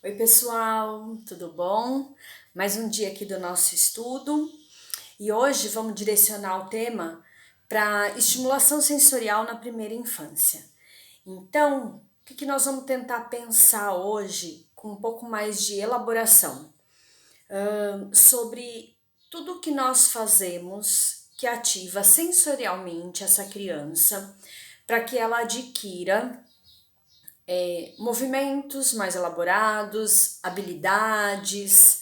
Oi, pessoal, tudo bom? Mais um dia aqui do nosso estudo e hoje vamos direcionar o tema para estimulação sensorial na primeira infância. Então, o que nós vamos tentar pensar hoje com um pouco mais de elaboração sobre tudo que nós fazemos que ativa sensorialmente essa criança para que ela adquira movimentos mais elaborados, habilidades,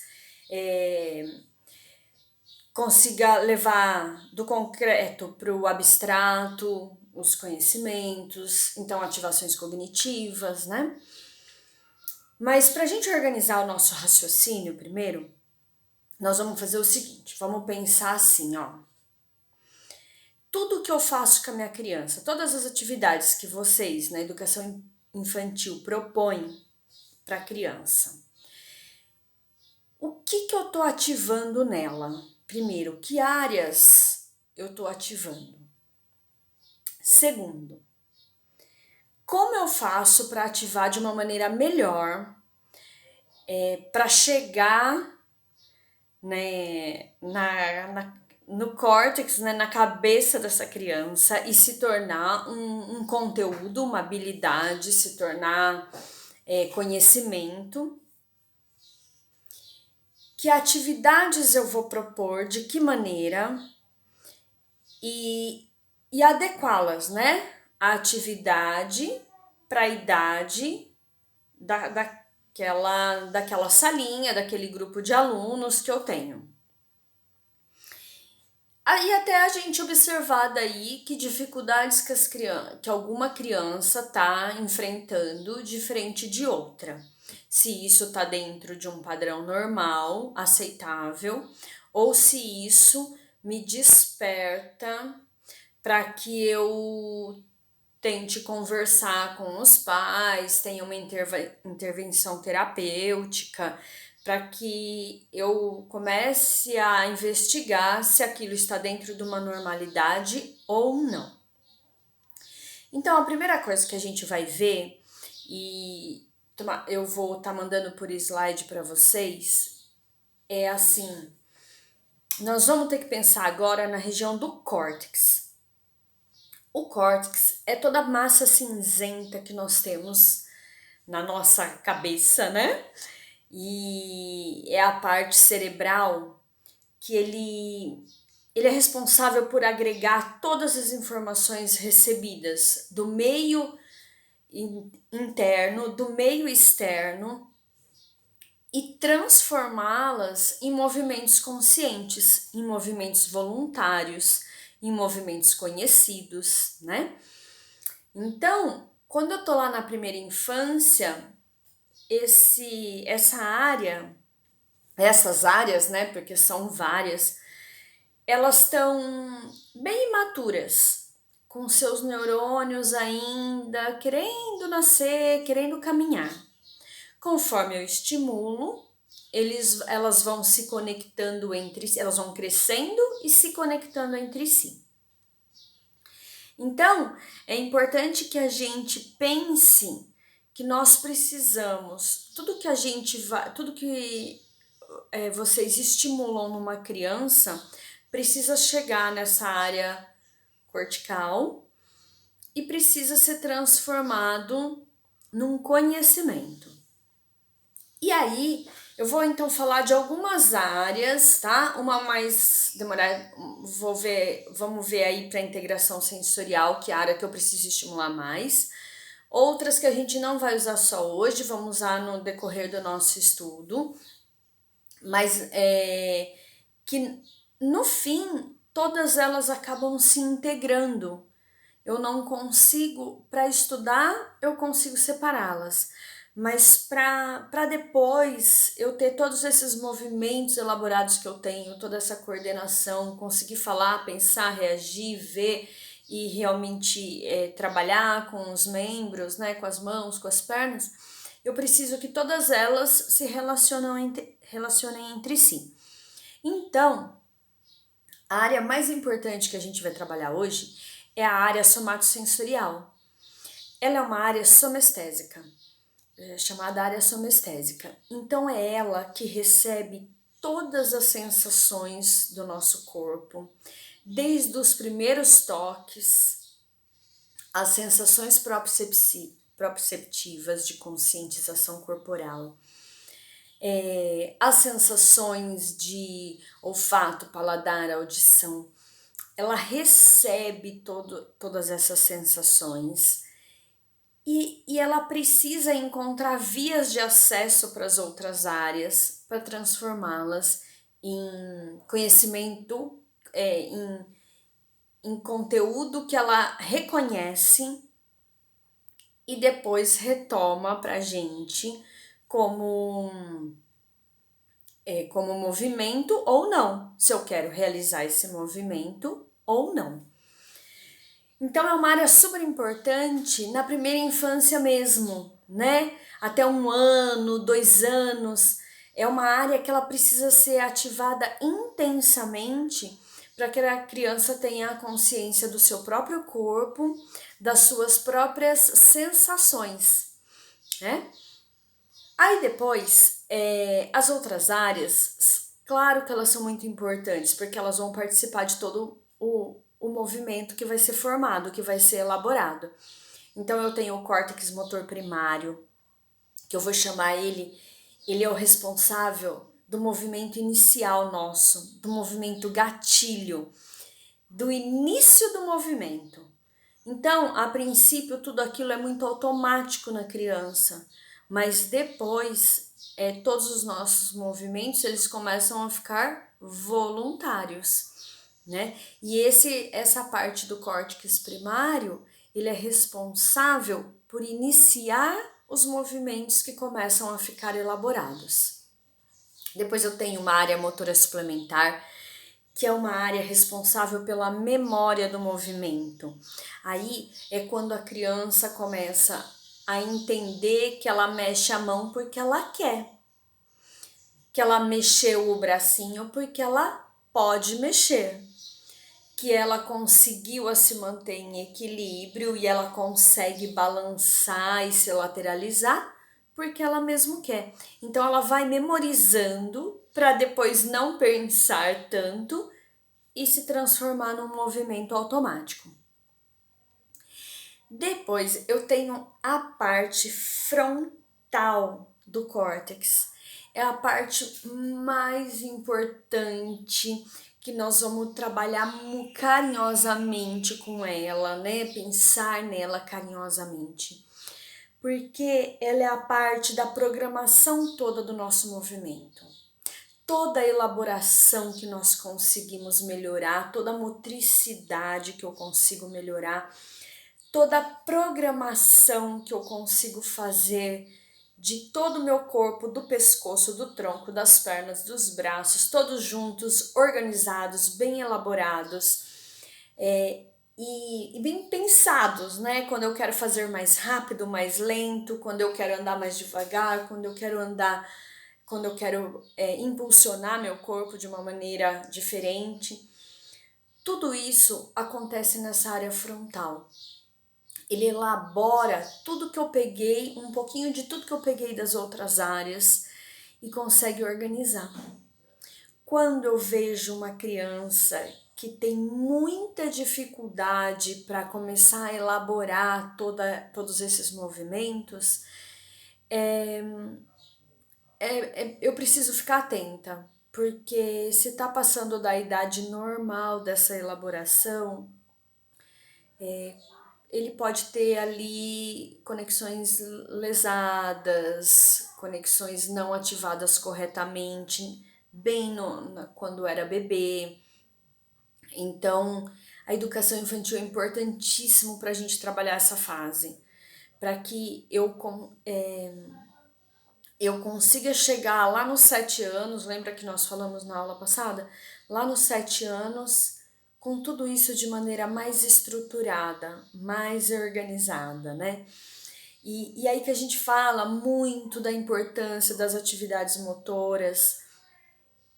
é, consiga levar do concreto para o abstrato os conhecimentos, então ativações cognitivas, né? Mas para a gente organizar o nosso raciocínio primeiro, nós vamos fazer o seguinte: vamos pensar assim, ó. Tudo que eu faço com a minha criança, todas as atividades que vocês na educação infantil propõem para a criança, o que eu estou ativando nela? Primeiro, que áreas eu estou ativando? Segundo, como eu faço para ativar de uma maneira melhor para chegar, né, no córtex, né, na cabeça dessa criança e se tornar um conteúdo, uma habilidade, se tornar conhecimento? Que atividades eu vou propor, de que maneira e, e adequá-las, né? A atividade para a idade daquela salinha, daquele grupo de alunos que eu tenho. Aí até a gente observar daí que dificuldades que alguma criança está enfrentando diferente de outra. Se isso está dentro de um padrão normal, aceitável, ou se isso me desperta para que eu tente conversar com os pais, tenha uma intervenção terapêutica, para que eu comece a investigar se aquilo está dentro de uma normalidade ou não. Então, a primeira coisa que a gente vai ver, e eu vou estar mandando por slide para vocês, é assim: nós vamos ter que pensar agora na região do córtex. O córtex é toda a massa cinzenta que nós temos na nossa cabeça, né? E é a parte cerebral que ele é responsável por agregar todas as informações recebidas do meio interno, do meio externo e transformá-las em movimentos conscientes, em movimentos voluntários, em movimentos conhecidos, né? Então, quando eu tô lá na primeira infância, essas áreas, né, porque são várias, elas estão bem imaturas, com seus neurônios ainda querendo nascer, querendo caminhar. Conforme eu estimulo, elas vão se conectando entre si, elas vão crescendo e se conectando entre si. Então, é importante que a gente pense que nós precisamos, tudo que vocês estimulam numa criança precisa chegar nessa área cortical e precisa ser transformado num conhecimento. E aí, eu vou então falar de algumas áreas, tá? Uma mais demorada, vamos ver aí para integração sensorial, que é a área que eu preciso estimular mais. Outras que a gente não vai usar só hoje, vamos usar no decorrer do nosso estudo, mas que no fim todas elas acabam se integrando. Eu não consigo, para estudar, eu consigo separá-las, mas para depois eu ter todos esses movimentos elaborados que eu tenho, toda essa coordenação, conseguir falar, pensar, reagir, ver e realmente trabalhar com os membros, né, com as mãos, com as pernas, eu preciso que todas elas se relacionem entre si. Então, a área mais importante que a gente vai trabalhar hoje é a área somatosensorial. Ela é uma área somestésica. chamada área somestésica. Então é ela que recebe todas as sensações do nosso corpo, desde os primeiros toques, as sensações proprioceptivas de conscientização corporal, as sensações de olfato, paladar, audição. Ela recebe todas essas sensações e ela precisa encontrar vias de acesso para as outras áreas para transformá-las em conhecimento, em conteúdo que ela reconhece e depois retoma para a gente como, como movimento ou não, se eu quero realizar esse movimento ou não. Então é uma área super importante na primeira infância mesmo, né? Até 1 ano, 2 anos. É uma área que ela precisa ser ativada intensamente para que a criança tenha a consciência do seu próprio corpo, das suas próprias sensações, né? Aí depois, as outras áreas, claro que elas são muito importantes, porque elas vão participar de todo o movimento que vai ser formado, que vai ser elaborado. Então eu tenho o córtex motor primário, que eu vou chamar ele é o responsável do movimento inicial nosso, do movimento gatilho, do início do movimento. Então, a princípio, tudo aquilo é muito automático na criança, mas depois, todos os nossos movimentos, eles começam a ficar voluntários, né? E essa parte do córtex primário, ele é responsável por iniciar os movimentos que começam a ficar elaborados. Depois eu tenho uma área motora suplementar, que é uma área responsável pela memória do movimento. Aí é quando a criança começa a entender que ela mexe a mão porque ela quer, que ela mexeu o bracinho porque ela pode mexer, que ela conseguiu se manter em equilíbrio e ela consegue balançar e se lateralizar porque ela mesmo quer. Então ela vai memorizando para depois não pensar tanto e se transformar num movimento automático. Depois eu tenho a parte frontal do córtex. É a parte mais importante que nós vamos trabalhar carinhosamente com ela, né? Pensar nela carinhosamente. Porque ela é a parte da programação toda do nosso movimento. Toda a elaboração que nós conseguimos melhorar, toda a motricidade que eu consigo melhorar, toda a programação que eu consigo fazer de todo o meu corpo, do pescoço, do tronco, das pernas, dos braços, todos juntos, organizados, bem elaborados e bem pensados, né? Quando eu quero fazer mais rápido, mais lento, quando eu quero andar mais devagar, quando eu quero impulsionar meu corpo de uma maneira diferente. Tudo isso acontece nessa área frontal. Ele elabora tudo que eu peguei, um pouquinho de tudo que eu peguei das outras áreas e consegue organizar. Quando eu vejo uma criança que tem muita dificuldade para começar a elaborar todos esses movimentos, eu preciso ficar atenta, porque se está passando da idade normal dessa elaboração, ele pode ter ali conexões lesadas, conexões não ativadas corretamente, quando era bebê. Então, a educação infantil é importantíssimo para a gente trabalhar essa fase, para que eu consiga chegar lá nos 7 anos, lembra que nós falamos na aula passada? Lá nos 7 anos, com tudo isso de maneira mais estruturada, mais organizada, né? E aí que a gente fala muito da importância das atividades motoras,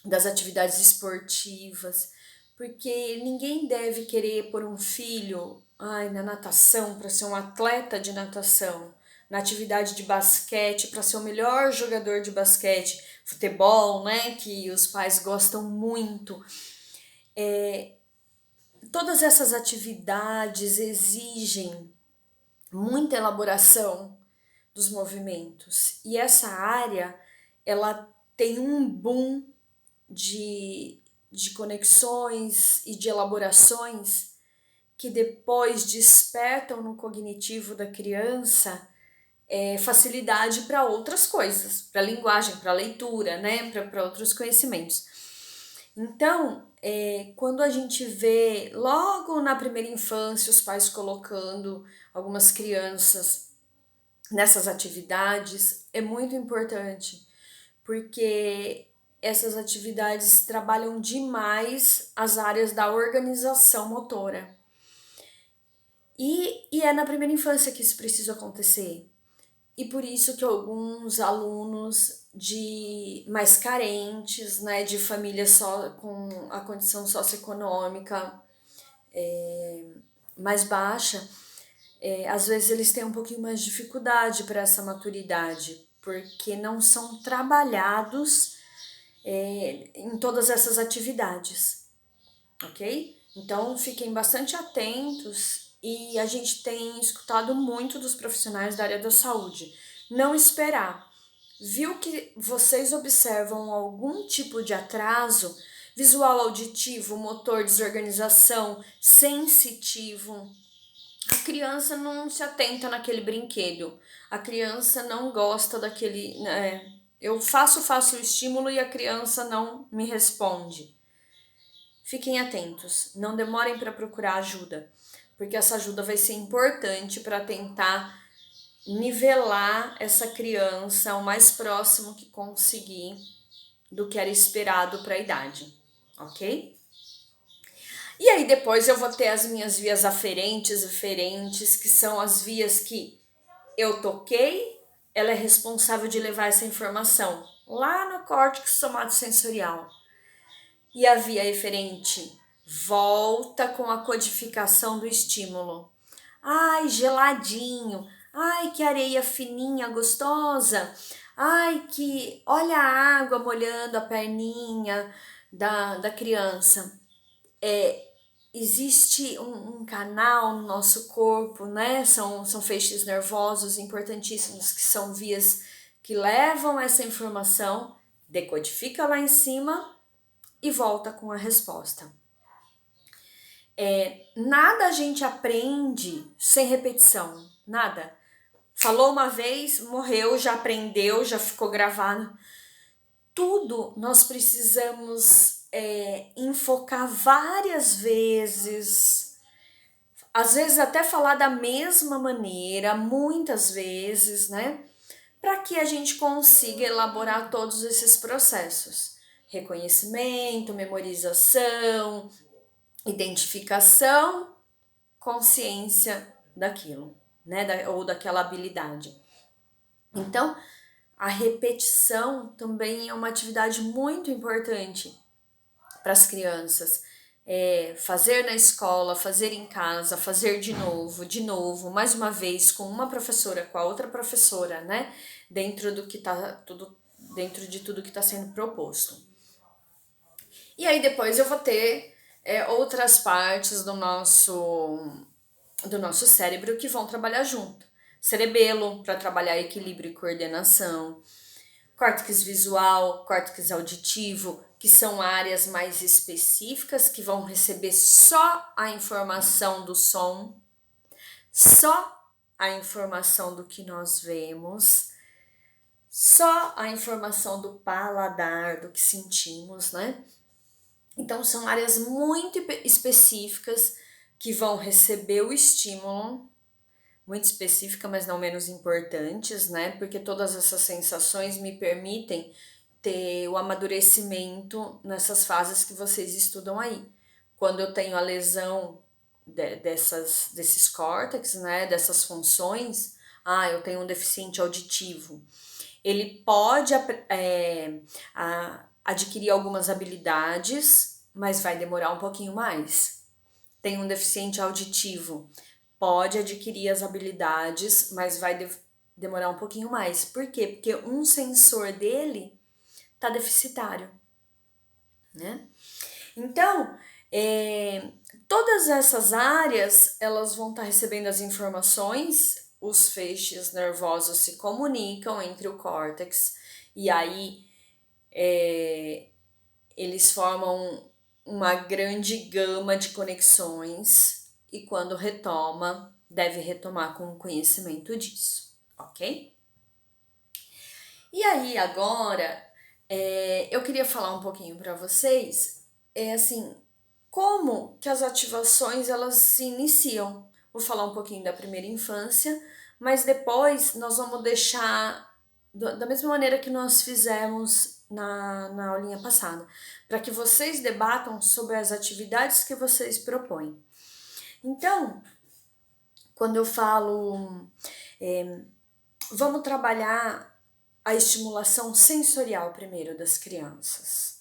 das atividades esportivas, porque ninguém deve querer pôr um filho na natação para ser um atleta de natação. na atividade de basquete para ser o melhor jogador de basquete, futebol, né, que os pais gostam muito. Todas essas atividades exigem muita elaboração dos movimentos. E essa área, ela tem um boom de conexões e de elaborações que depois despertam no cognitivo da criança facilidade para outras coisas, para linguagem, para leitura, né, para outros conhecimentos. Então, quando a gente vê logo na primeira infância os pais colocando algumas crianças nessas atividades, é muito importante, porque essas atividades trabalham demais as áreas da organização motora. E é na primeira infância que isso precisa acontecer. E por isso que alguns alunos de mais carentes, né, de famílias só com a condição socioeconômica mais baixa, às vezes eles têm um pouquinho mais de dificuldade para essa maturidade, porque não são trabalhados em todas essas atividades, ok? Então fiquem bastante atentos e a gente tem escutado muito dos profissionais da área da saúde. Não esperar. Viu que vocês observam algum tipo de atraso visual, auditivo, motor, desorganização, sensitivo, a criança não se atenta naquele brinquedo, a criança não gosta daquele. Eu faço o estímulo e a criança não me responde. Fiquem atentos, não demorem para procurar ajuda, porque essa ajuda vai ser importante para tentar nivelar essa criança o mais próximo que conseguir do que era esperado para a idade, ok? E aí depois eu vou ter as minhas vias aferentes e ferentes, que são as vias que eu toquei, ela é responsável de levar essa informação lá no córtex somatosensorial. E a via eferente volta com a codificação do estímulo. Ai, geladinho. Ai, que areia fininha, gostosa. Ai, que olha a água molhando a perninha da criança. Existe um canal no nosso corpo, né? São feixes nervosos importantíssimos, que são vias que levam essa informação, decodifica lá em cima e volta com a resposta. Nada a gente aprende sem repetição, nada. Falou uma vez, morreu, já aprendeu, já ficou gravado. Tudo nós precisamos enfocar várias vezes, às vezes até falar da mesma maneira, muitas vezes, né? Para que a gente consiga elaborar todos esses processos. Reconhecimento, memorização, identificação, consciência daquilo, né? Ou daquela habilidade. Então, a repetição também é uma atividade muito importante para as crianças. Fazer na escola, fazer em casa, fazer de novo, mais uma vez, com uma professora, com a outra professora, né? Dentro de tudo que está sendo proposto. E aí depois eu vou ter outras partes do nosso cérebro que vão trabalhar junto. Cerebelo, para trabalhar equilíbrio e coordenação. Córtex visual, córtex auditivo, que são áreas mais específicas que vão receber só a informação do som, só a informação do que nós vemos, só a informação do paladar, do que sentimos, né? Então são áreas muito específicas que vão receber o estímulo, muito específica, mas não menos importantes, né? Porque todas essas sensações me permitem ter o amadurecimento nessas fases que vocês estudam aí. Quando eu tenho a lesão desses córtex, né? Dessas funções, eu tenho um deficiente auditivo. Ele pode adquirir algumas habilidades, mas vai demorar um pouquinho mais. Tem um deficiente auditivo, pode adquirir as habilidades, mas vai demorar um pouquinho mais. Por quê? Porque um sensor dele tá deficitário, né? Então, todas essas áreas, elas vão estar recebendo as informações, os feixes nervosos se comunicam entre o córtex, e aí eles formam uma grande gama de conexões, e quando retoma, deve retomar com conhecimento disso, ok? E aí, agora, eu queria falar um pouquinho para vocês, assim, como que as ativações elas se iniciam. Vou falar um pouquinho da primeira infância, mas depois nós vamos deixar da mesma maneira que nós fizemos na aulinha passada, para que vocês debatam sobre as atividades que vocês propõem. Então, quando eu falo, vamos trabalhar a estimulação sensorial primeiro das crianças.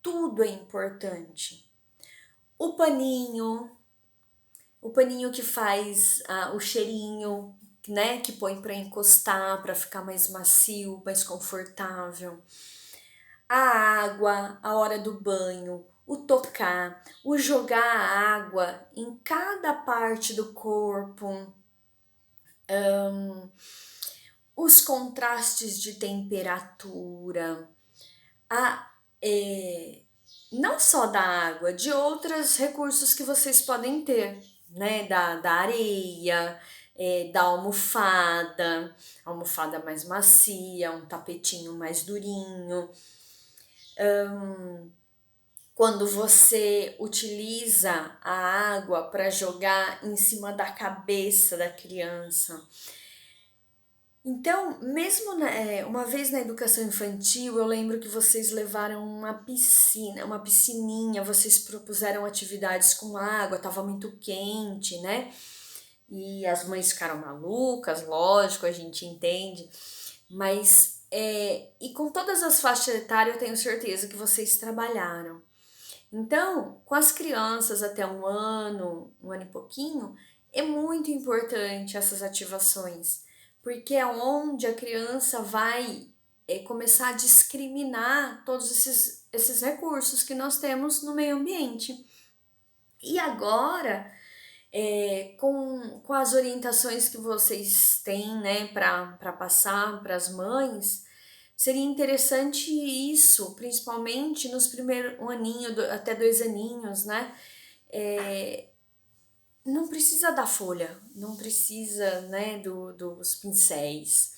Tudo é importante. O paninho que faz o cheirinho, né, que põe para encostar, para ficar mais macio, mais confortável. A água, a hora do banho, o tocar, o jogar a água em cada parte do corpo, os contrastes de temperatura, não só da água, de outros recursos que vocês podem ter, né? Da areia, da almofada mais macia, um tapetinho mais durinho. Quando você utiliza a água para jogar em cima da cabeça da criança. Então, mesmo uma vez na educação infantil, eu lembro que vocês levaram uma piscininha, vocês propuseram atividades com água, estava muito quente, né? E as mães ficaram malucas, lógico, a gente entende, mas e com todas as faixas etárias eu tenho certeza que vocês trabalharam. Então, com as crianças até um ano e pouquinho, é muito importante essas ativações, porque é onde a criança vai começar a discriminar todos esses recursos que nós temos no meio ambiente. E agora, com as orientações que vocês têm, né, para passar para as mães, seria interessante isso, principalmente nos primeiros até 2 aninhos, né? Não precisa da folha, não precisa, né, dos pincéis.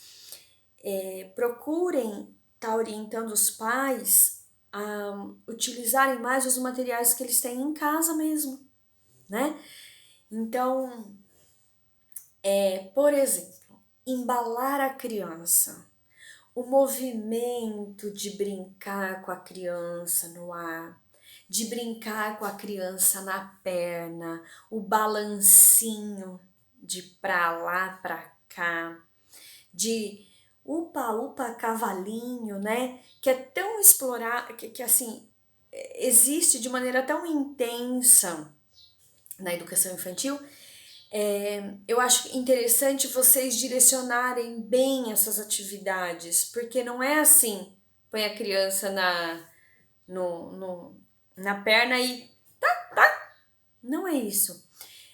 Procurem estar orientando os pais a utilizarem mais os materiais que eles têm em casa mesmo, né? Então, por exemplo, embalar a criança. O movimento de brincar com a criança no ar, de brincar com a criança na perna, o balancinho de pra lá, pra cá, de upa cavalinho, né? Que é tão explorado, que assim, existe de maneira tão intensa na educação infantil. Eu acho interessante vocês direcionarem bem essas atividades, porque não é assim, põe a criança na perna e não é isso.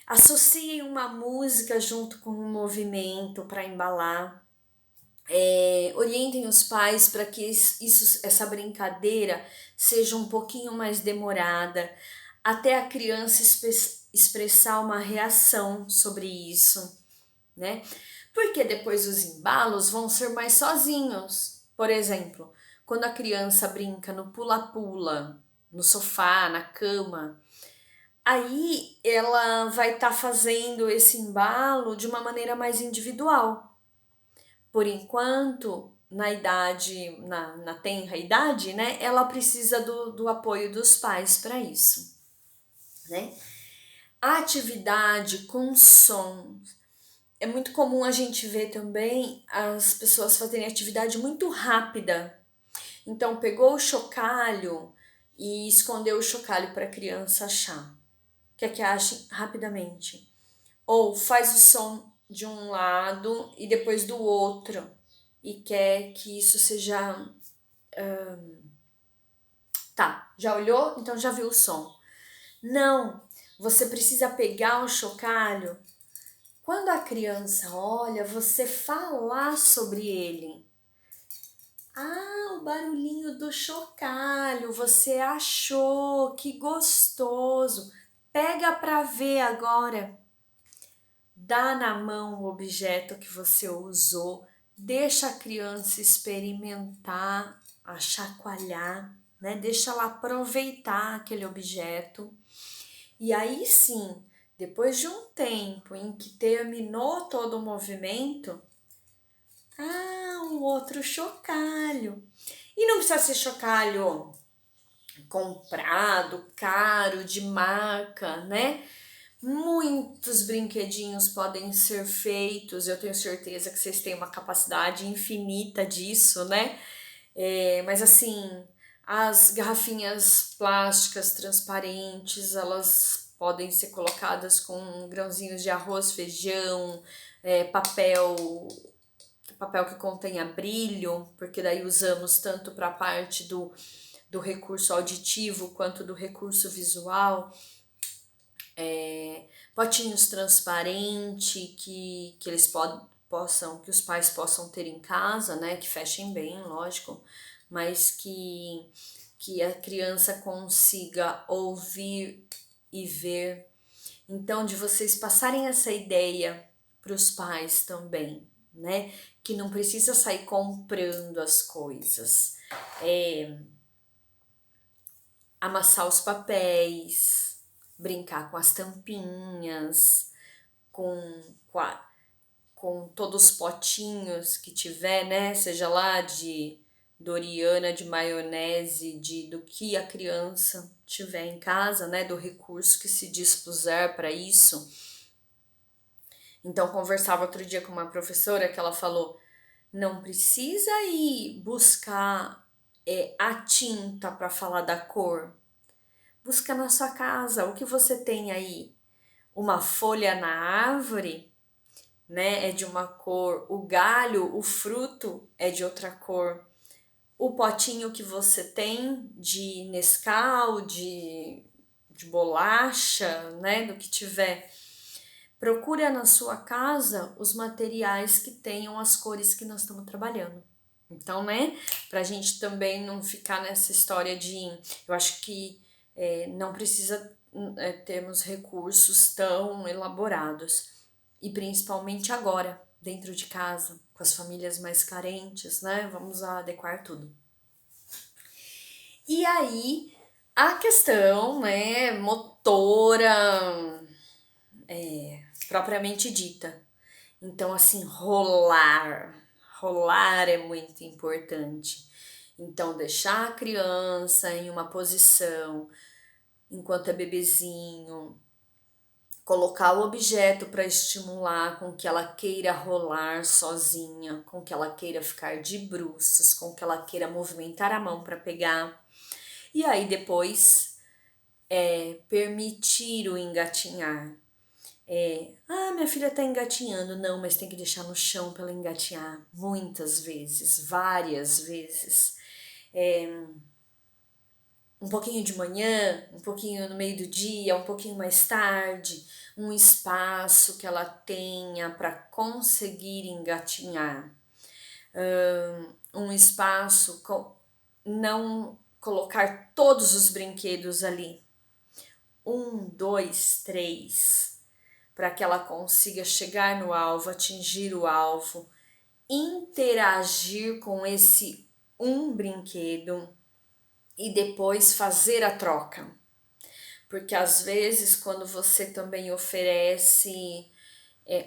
Associem uma música junto com um movimento para embalar. Orientem os pais para que essa brincadeira seja um pouquinho mais demorada, até a criança expressar uma reação sobre isso, né? Porque depois os embalos vão ser mais sozinhos. Por exemplo, quando a criança brinca no pula-pula, no sofá, na cama, aí ela vai estar fazendo esse embalo de uma maneira mais individual. Por enquanto, na tenra idade, né, ela precisa do apoio dos pais para isso, né? A atividade com som. É muito comum a gente ver também as pessoas fazerem atividade muito rápida. Então, pegou o chocalho e escondeu o chocalho para a criança achar. Quer que ache rapidamente. Ou faz o som de um lado e depois do outro, e quer que isso seja. Tá, já olhou? Então já viu o som. Não, você precisa pegar o chocalho. Quando a criança olha, você falar sobre ele. Ah, o barulhinho do chocalho, você achou, que gostoso. Pega pra ver agora. Dá na mão o objeto que você usou, deixa a criança experimentar, a chacoalhar, né? Deixa ela aproveitar aquele objeto. E aí sim, depois de um tempo em que terminou todo o movimento, um outro chocalho. E não precisa ser chocalho comprado, caro, de marca, né? Muitos brinquedinhos podem ser feitos, eu tenho certeza que vocês têm uma capacidade infinita disso, né? Mas assim, as garrafinhas plásticas transparentes, elas podem ser colocadas com grãozinhos de arroz, feijão, papel que contenha brilho, porque daí usamos tanto para a parte do recurso auditivo quanto do recurso visual. Potinhos transparentes que eles possam, que os pais possam ter em casa, né? Que fechem bem, lógico, mas que a criança consiga ouvir e ver. Então, de vocês passarem essa ideia para os pais também, né? Que não precisa sair comprando as coisas. Amassar os papéis, brincar com as tampinhas, com, com, a, com todos os potinhos que tiver, né? Seja lá de Doriana, de maionese, do que a criança tiver em casa, né? Do recurso que se dispuser para isso. Então, conversava outro dia com uma professora que ela falou: não precisa ir buscar a tinta para falar da cor. Busca na sua casa o que você tem aí. Uma folha na árvore, né? É de uma cor. O galho, o fruto é de outra cor. O potinho que você tem de Nescau, de bolacha, né? Do que tiver. Procura na sua casa os materiais que tenham as cores que nós estamos trabalhando. Então, né, pra gente também não ficar nessa história de. Eu acho que não precisa termos recursos tão elaborados. E principalmente agora, dentro de casa, com as famílias mais carentes, né? Vamos adequar tudo. E aí, a questão, né, motora, propriamente dita. Então, assim, rolar. Rolar é muito importante. Então, deixar a criança em uma posição enquanto é bebezinho, colocar o objeto para estimular com que ela queira rolar sozinha, com que ela queira ficar de bruços, com que ela queira movimentar a mão para pegar. E aí depois permitir o engatinhar. Minha filha tá engatinhando. Não, mas tem que deixar no chão para ela engatinhar. Muitas vezes, várias vezes. Um pouquinho de manhã, um pouquinho no meio do dia, um pouquinho mais tarde, um espaço que ela tenha para conseguir engatinhar. Um espaço, não colocar todos os brinquedos ali. 1, 2, 3, para que ela consiga chegar no alvo, atingir o alvo, interagir com esse brinquedo e depois fazer a troca. Porque às vezes quando você também oferece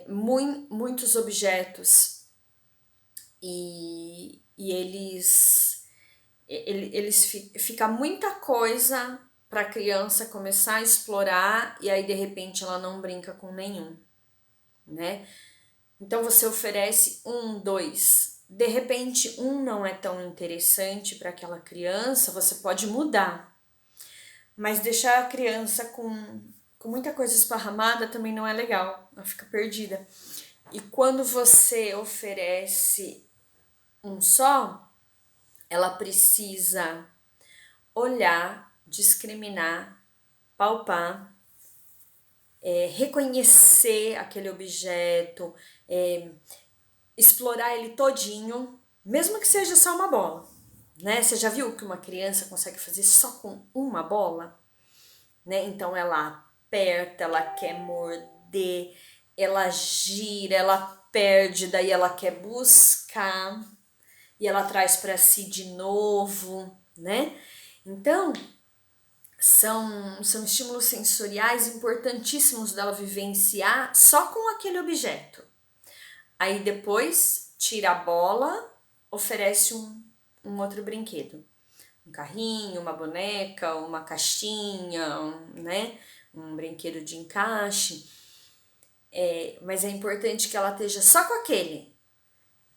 muitos objetos e eles fica muita coisa para a criança começar a explorar e aí de repente ela não brinca com nenhum, né? Então você oferece 1, 2, de repente não é tão interessante para aquela criança, você pode mudar. Mas deixar a criança com muita coisa esparramada também não é legal, ela fica perdida. E quando você oferece um só, ela precisa olhar, discriminar, palpar, reconhecer aquele objeto, explorar ele todinho, mesmo que seja só uma bola, né? Você já viu que uma criança consegue fazer só com uma bola, né? Então ela aperta, ela quer morder, ela gira, ela perde, daí ela quer buscar e ela traz para si de novo, né? Então, são estímulos sensoriais importantíssimos dela vivenciar só com aquele objeto. Aí depois tira a bola, oferece um outro brinquedo. Um carrinho, uma boneca, uma caixinha, né? Um brinquedo de encaixe. Mas é importante que ela esteja só com aquele.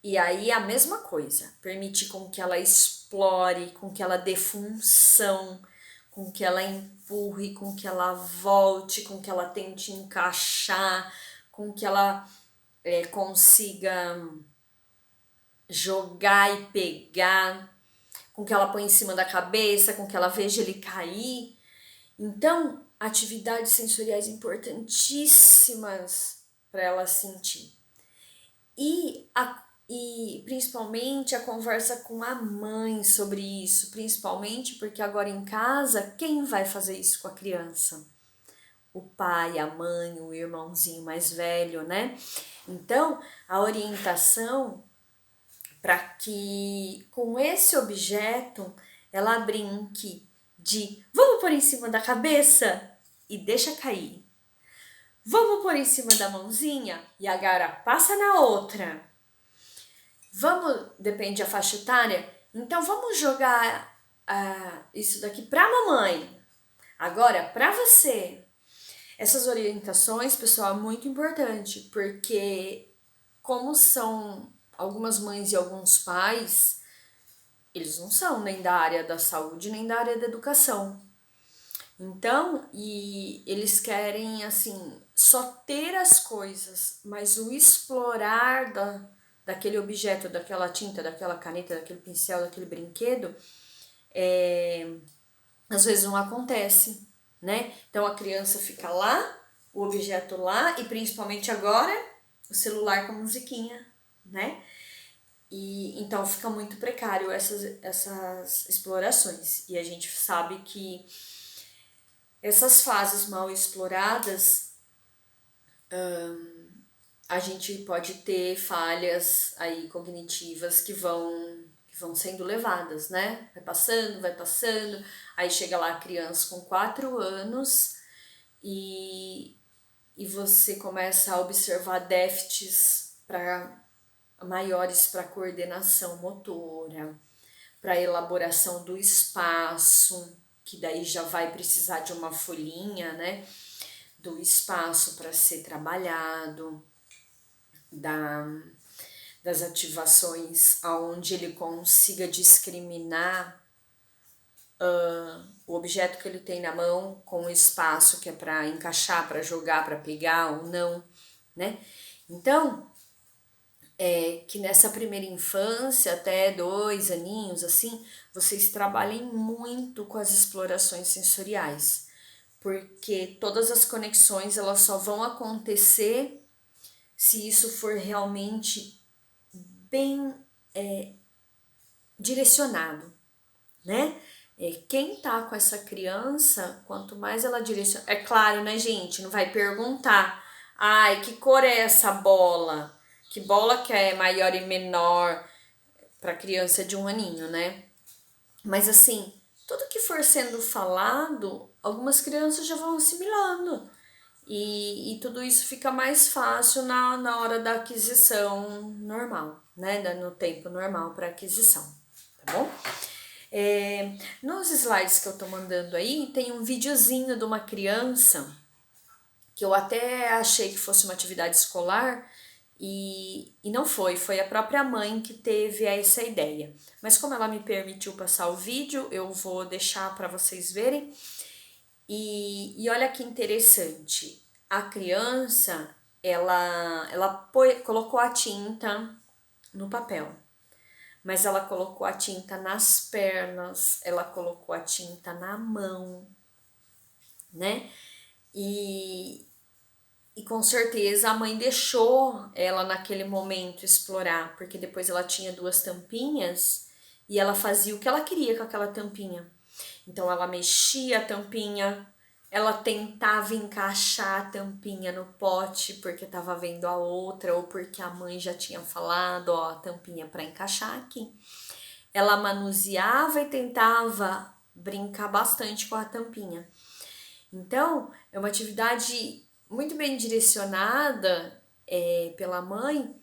E aí a mesma coisa, permitir com que ela explore, com que ela dê função, com que ela empurre, com que ela volte, com que ela tente encaixar, com que ela consiga jogar e pegar, com que ela põe em cima da cabeça, com que ela veja ele cair. Então, atividades sensoriais importantíssimas para ela sentir. E principalmente a conversa com a mãe sobre isso, principalmente porque agora em casa, quem vai fazer isso com a criança? O pai, a mãe, o irmãozinho mais velho, né? Então, a orientação para que com esse objeto ela brinque de vamos pôr em cima da cabeça e deixa cair. Vamos pôr em cima da mãozinha e agora passa na outra. Vamos, depende da faixa etária, então vamos jogar isso daqui para a mamãe. Agora, para você. Essas orientações, pessoal, é muito importante, porque como são algumas mães e alguns pais, eles não são nem da área da saúde, nem da área da educação. Então, e eles querem, assim, só ter as coisas, mas o explorar daquele objeto, daquela tinta, daquela caneta, daquele pincel, daquele brinquedo, às vezes não acontece, né? Então a criança fica lá, o objeto lá, e principalmente agora, o celular com a musiquinha, né? E então fica muito precário essas explorações. E a gente sabe que essas fases mal exploradas, a gente pode ter falhas aí cognitivas que vão sendo levadas, né? Vai passando, aí chega lá a criança com 4 anos e você começa a observar déficits maiores para coordenação motora, para elaboração do espaço, que daí já vai precisar de uma folhinha, né? Do espaço para ser trabalhado, das ativações aonde ele consiga discriminar o objeto que ele tem na mão com o espaço que é para encaixar, para jogar, para pegar ou não, né? Então, que nessa primeira infância, até 2 aninhos, assim, vocês trabalhem muito com as explorações sensoriais, porque todas as conexões elas só vão acontecer se isso for realmente bem direcionado, né? Quem tá com essa criança, quanto mais ela direciona. É claro, né, gente? Não vai perguntar. Ai, que cor é essa bola? Que bola que é maior e menor para criança de 1 aninho, né? Mas assim, tudo que for sendo falado, algumas crianças já vão assimilando. E tudo isso fica mais fácil na hora da aquisição normal, né? No tempo normal para aquisição, tá bom? Nos slides que eu tô mandando aí, tem um videozinho de uma criança que eu até achei que fosse uma atividade escolar e não foi a própria mãe que teve essa ideia. Mas como ela me permitiu passar o vídeo, eu vou deixar para vocês verem. E olha que interessante, a criança, ela colocou a tinta no papel, mas ela colocou a tinta nas pernas, ela colocou a tinta na mão, né? E com certeza a mãe deixou ela naquele momento explorar, porque depois ela tinha duas tampinhas e ela fazia o que ela queria com aquela tampinha. Então ela mexia a tampinha, ela tentava encaixar a tampinha no pote porque estava vendo a outra ou porque a mãe já tinha falado, ó, a tampinha para encaixar aqui. Ela manuseava e tentava brincar bastante com a tampinha. Então, é uma atividade muito bem direcionada pela mãe,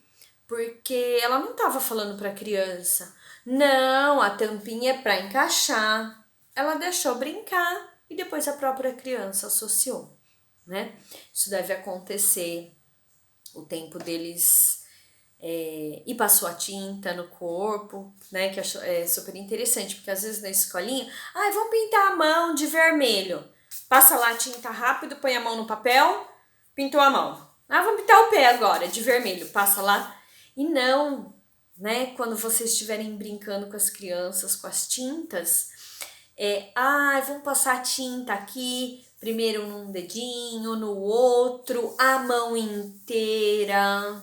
porque ela não estava falando para a criança, não, a tampinha é para encaixar. Ela deixou brincar e depois a própria criança associou, né? Isso deve acontecer o tempo deles e passou a tinta no corpo, né? Que é super interessante, porque às vezes na escolinha, vamos pintar a mão de vermelho. Passa lá a tinta rápido, põe a mão no papel, pintou a mão. Vamos pintar o pé agora, de vermelho. Passa lá. E não, né? Quando vocês estiverem brincando com as crianças, com as tintas, vamos passar tinta aqui, primeiro num dedinho, no outro, a mão inteira.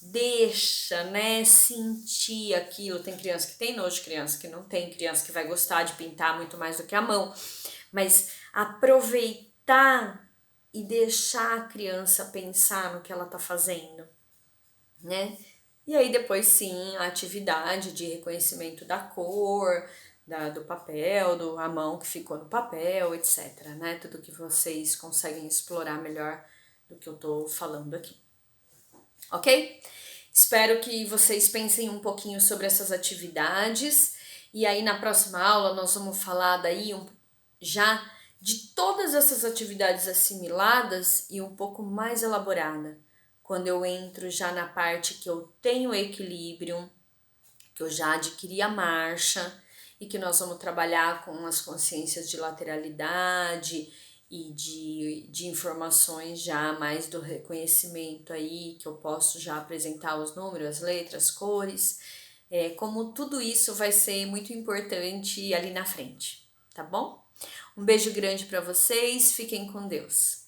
Deixa, né, sentir aquilo. Tem criança que tem nojo, criança que não tem, criança que vai gostar de pintar muito mais do que a mão. Mas aproveitar e deixar a criança pensar no que ela tá fazendo, né? E aí depois sim, a atividade de reconhecimento da cor, do papel, a mão que ficou no papel, etc, né? Tudo que vocês conseguem explorar melhor do que eu tô falando aqui. Ok? Espero que vocês pensem um pouquinho sobre essas atividades e aí na próxima aula nós vamos falar daí já de todas essas atividades assimiladas e um pouco mais elaborada. Quando eu entro já na parte que eu tenho equilíbrio, que eu já adquiri a marcha e que nós vamos trabalhar com as consciências de lateralidade e de informações já mais do reconhecimento aí, que eu posso já apresentar os números, as letras, cores, como tudo isso vai ser muito importante ali na frente, tá bom? Um beijo grande para vocês, fiquem com Deus.